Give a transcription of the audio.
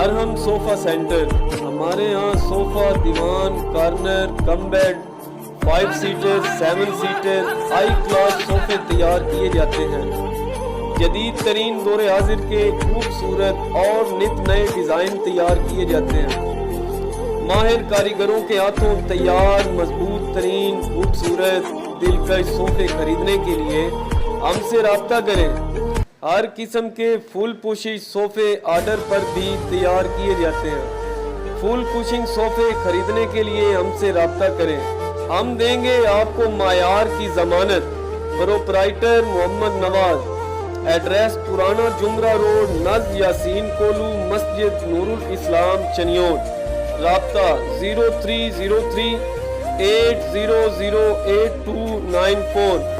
ارہم صوفہ centre, ہمارے ہاں صوفہ، دیوان، corner, cum bed, 5 seater, 7 seater, high class صوفے تیار کیے جاتے ہیں۔ جدید ترین دور حاضر کے خوبصورت اور نت نئے ڈیزائن تیار کیے جاتے ہیں۔ ماہر کاریگروں کے ہاتھوں تیار مضبوط ترین خوبصورت دلکش صوفے خریدنے کے لیے ہم سے رابطہ کریں۔ ہر قسم کے فل پوشش صوفے آرڈر پر بھی تیار کیے جاتے ہیں۔ فل پوشنگ صوفے خریدنے کے لیے ہم سے رابطہ کریں، ہم دیں گے آپ کو معیار کی ضمانت۔ پروپرائٹر محمد نواز، ایڈریس پرانا جمرہ روڈ، نزد یاسین کولو مسجد، نور الاسلام، چنیوٹ۔ رابطہ 0303 8008294۔